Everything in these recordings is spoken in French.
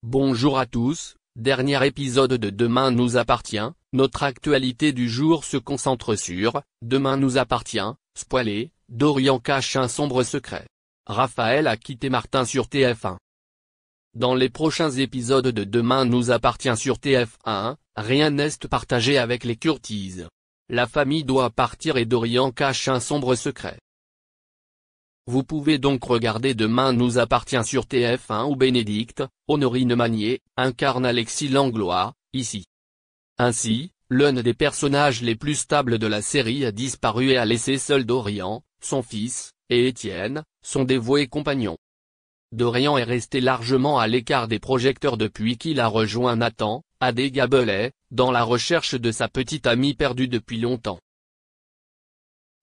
Bonjour à tous, dernier épisode de Demain nous appartient. Notre actualité du jour se concentre sur « Demain nous appartient », spoilé, Dorian cache un sombre secret. Raphaël a quitté Martin sur TF1. Dans les prochains épisodes de Demain nous appartient sur TF1, rien n'est partagé avec les Curtis. La famille doit partir et Dorian cache un sombre secret. Vous pouvez donc regarder Demain nous appartient sur TF1 où Bénédicte, Honorine Magnier, incarne Alexis Langlois, ici. Ainsi, l'un des personnages les plus stables de la série a disparu et a laissé seul Dorian, son fils, et Étienne, son dévoué compagnon. Dorian est resté largement à l'écart des projecteurs depuis qu'il a rejoint Nathan, à des Gabelais, dans la recherche de sa petite amie perdue depuis longtemps.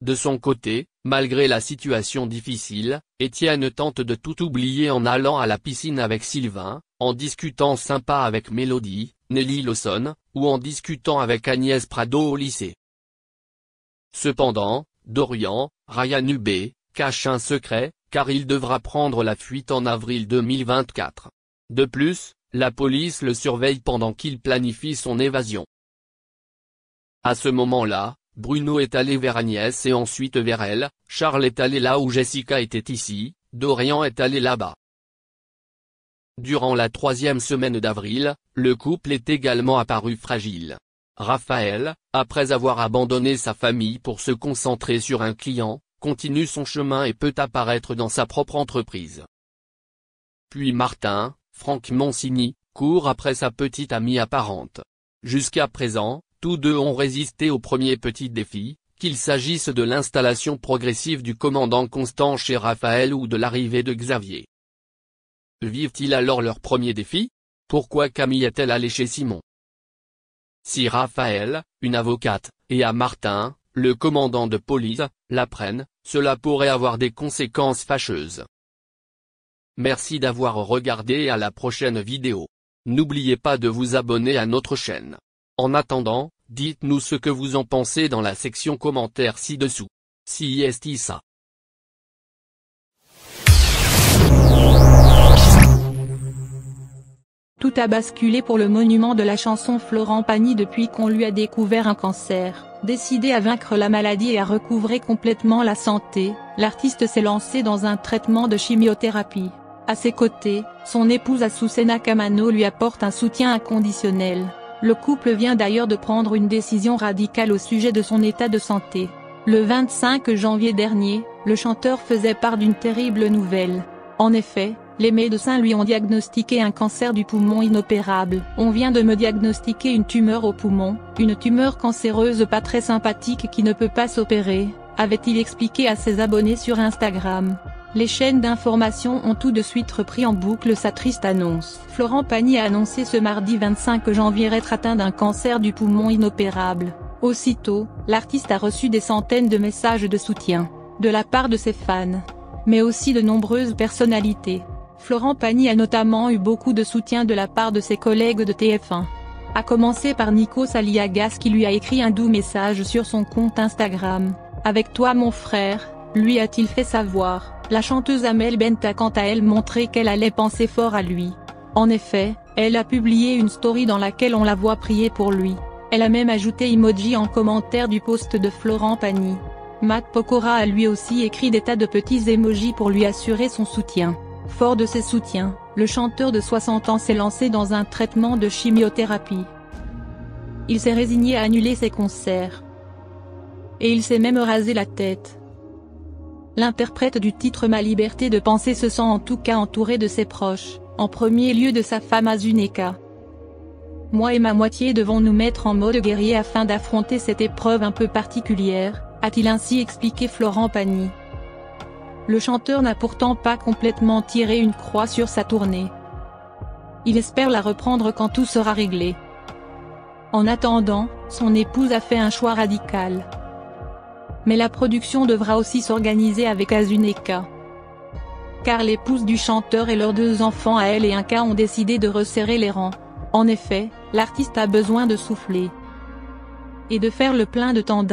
De son côté, malgré la situation difficile, Étienne tente de tout oublier en allant à la piscine avec Sylvain, en discutant sympa avec Mélodie, Nelly Lawson, ou en discutant avec Agnès Prado au lycée. Cependant, Dorian, Ryan Hubé, cache un secret, car il devra prendre la fuite en avril 2024. De plus, la police le surveille pendant qu'il planifie son évasion. À ce moment-là, Bruno est allé vers Agnès et ensuite vers elle, Charles est allé là où Jessica était ici, Dorian est allé là-bas. Durant la 3e semaine d'avril, le couple est également apparu fragile. Raphaël, après avoir abandonné sa famille pour se concentrer sur un client, continue son chemin et peut apparaître dans sa propre entreprise. Puis Martin, Franck Monsigny, court après sa petite amie apparente. Jusqu'à présent, tous deux ont résisté au premier petit défi, qu'il s'agisse de l'installation progressive du commandant Constant chez Raphaël ou de l'arrivée de Xavier. Vivent-ils alors leur premier défi? Pourquoi Camille est-elle allée chez Simon? Si Raphaël, une avocate, et à Martin, le commandant de police, l'apprennent, cela pourrait avoir des conséquences fâcheuses. Merci d'avoir regardé et à la prochaine vidéo. N'oubliez pas de vous abonner à notre chaîne. En attendant, dites-nous ce que vous en pensez dans la section commentaires ci-dessous. Si est ça. Tout a basculé pour le monument de la chanson Florent Pagny depuis qu'on lui a découvert un cancer. Décidé à vaincre la maladie et à recouvrer complètement la santé, l'artiste s'est lancé dans un traitement de chimiothérapie. À ses côtés, son épouse Azucena Camano lui apporte un soutien inconditionnel. Le couple vient d'ailleurs de prendre une décision radicale au sujet de son état de santé. Le 25 janvier dernier, le chanteur faisait part d'une terrible nouvelle. En effet, les médecins lui ont diagnostiqué un cancer du poumon inopérable. On vient de me diagnostiquer une tumeur au poumon, une tumeur cancéreuse pas très sympathique qui ne peut pas s'opérer, avait-il expliqué à ses abonnés sur Instagram. Les chaînes d'information ont tout de suite repris en boucle sa triste annonce. Florent Pagny a annoncé ce mardi 25 janvier être atteint d'un cancer du poumon inopérable. Aussitôt, l'artiste a reçu des centaines de messages de soutien, de la part de ses fans, mais aussi de nombreuses personnalités. Florent Pagny a notamment eu beaucoup de soutien de la part de ses collègues de TF1. À commencer par Nikos Aliagas qui lui a écrit un doux message sur son compte Instagram. « Avec toi mon frère », lui a-t-il fait savoir. La chanteuse Amel Bent a quant à elle montré qu'elle allait penser fort à lui. En effet, elle a publié une story dans laquelle on la voit prier pour lui. Elle a même ajouté emoji en commentaire du post de Florent Pagny. Matt Pokora a lui aussi écrit des tas de petits emojis pour lui assurer son soutien. Fort de ses soutiens, le chanteur de 60 ans s'est lancé dans un traitement de chimiothérapie. Il s'est résigné à annuler ses concerts. Et il s'est même rasé la tête. L'interprète du titre Ma liberté de penser se sent en tout cas entouré de ses proches, en premier lieu de sa femme Azuneka. Moi et ma moitié devons nous mettre en mode guerrier afin d'affronter cette épreuve un peu particulière, a-t-il ainsi expliqué Florent Pagny. Le chanteur n'a pourtant pas complètement tiré une croix sur sa tournée. Il espère la reprendre quand tout sera réglé. En attendant, son épouse a fait un choix radical. Mais la production devra aussi s'organiser avec Azuneka. Car l'épouse du chanteur et leurs 2 enfants à elle et un cas ont décidé de resserrer les rangs. En effet, l'artiste a besoin de souffler. Et de faire le plein de temps